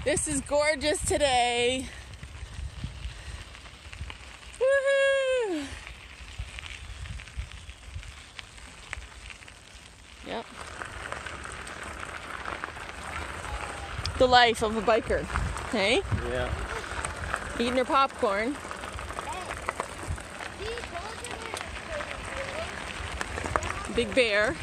This is gorgeous today. Woohoo! Yep. The life of a biker. Hey? Yeah. Eating her popcorn. Big bear.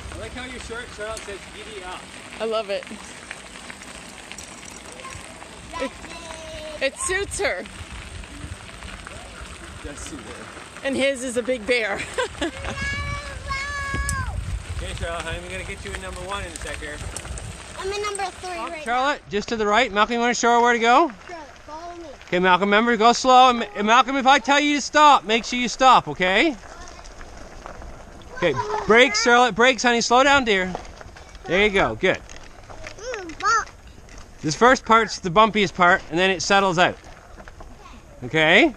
I like how your shirt, Charlotte, says giddy up. I love it. It suits her. Does suit her. And his is a big bear. Okay, Charlotte, honey, I'm going to get you in number 1 in a sec here. I'm in number 3 right Charlotte, just to the right. Malcolm, you want to show her where to go? now. Charlotte, follow me. Okay, Malcolm, remember, go slow. And Malcolm, if I tell you to stop, make sure you stop, okay? Okay, brakes, Charlotte, brakes, honey. Slow down, dear. There you go, good. This first part's the bumpiest part, and then it settles out. Okay?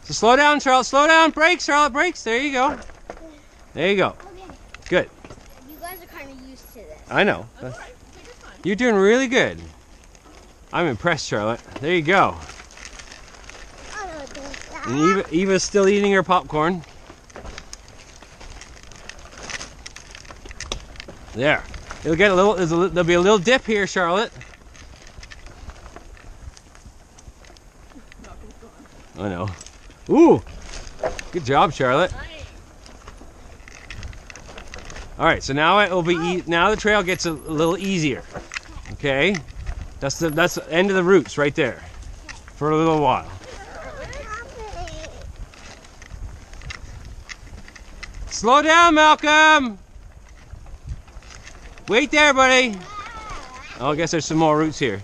So slow down, Charlotte, slow down. Brakes, Charlotte, brakes. There you go. There you go. Okay. Good. You guys are kind of used to this. I know. You're doing really good. I'm impressed, Charlotte. There you go. And Eva's still eating her popcorn. There. It'll get a little. There'll be a little dip here, Charlotte. I know. Ooh. Good job, Charlotte. All right. So now it will be. Now the trail gets a little easier. Okay. That's the end of the roots right there. For a little while. Slow down, Malcolm. Wait there, buddy. Oh, I guess there's some more roots here.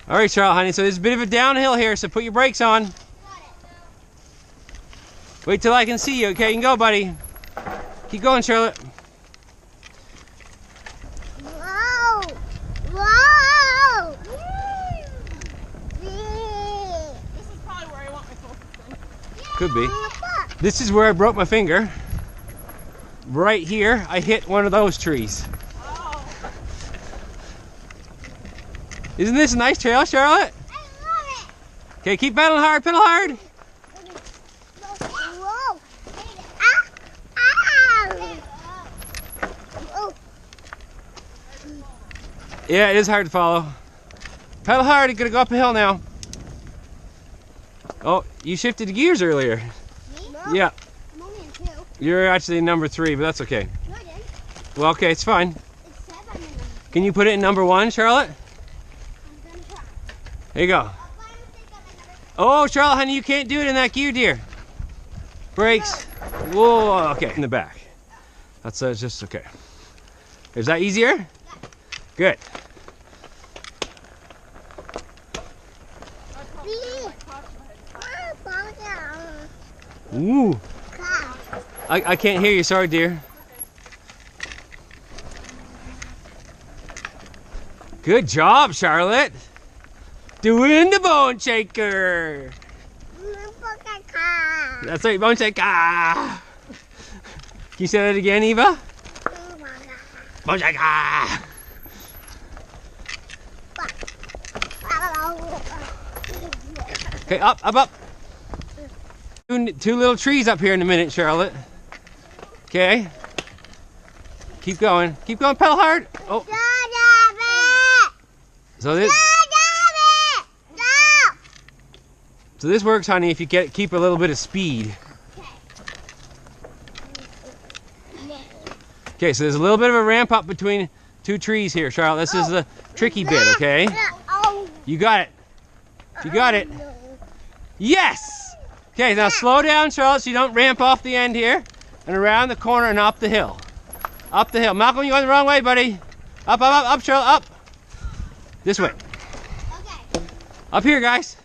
All right, Charlotte, honey. So there's a bit of a downhill here, so put your brakes on. Wait till I can see you. Okay, you can go, buddy. Keep going, Charlotte. This is probably where I want my focus. Could be. This is where I broke my finger. Right here, I hit one of those trees. Oh. Isn't this a nice trail, Charlotte? I love it. Okay, keep pedaling hard, pedal hard. Whoa. Oh. Yeah, it is hard to follow. Pedal hard, you're gonna go up a hill now. Oh, you shifted gears earlier. No. Yeah, I'm only in 2. you're actually in number 3, but that's okay. No, I didn't. Well, okay, it's fine. It says I'm in number 2. Can you put it in number 1, Charlotte? I'm gonna try. There you go. I'll find a mistake on my number 2. Oh, Charlotte, honey, you can't do it in that gear, dear. Brakes. Whoa, okay, in the back. That's just okay. Is that easier? Yeah. Good. Ooh. I can't hear you, sorry, dear. Good job, Charlotte. Doing the bone shaker. That's right, bone shaker. Can you say that again, Eva? Bone shaker. Okay, up, up, up. Two little trees up here in a minute, Charlotte. Okay. Keep going. Keep going, pedal hard. Oh. So this works, honey, if you keep a little bit of speed. Okay, so there's a little bit of a ramp up between two trees here, Charlotte. This is the tricky bit, okay? You got it. You got it. Yes! Okay, now slow down, Charlotte, so you don't ramp off the end here. and around the corner and up the hill. Up the hill. Malcolm, you're going the wrong way, buddy. Up, Charlotte, up. This way. Okay. Up here, guys.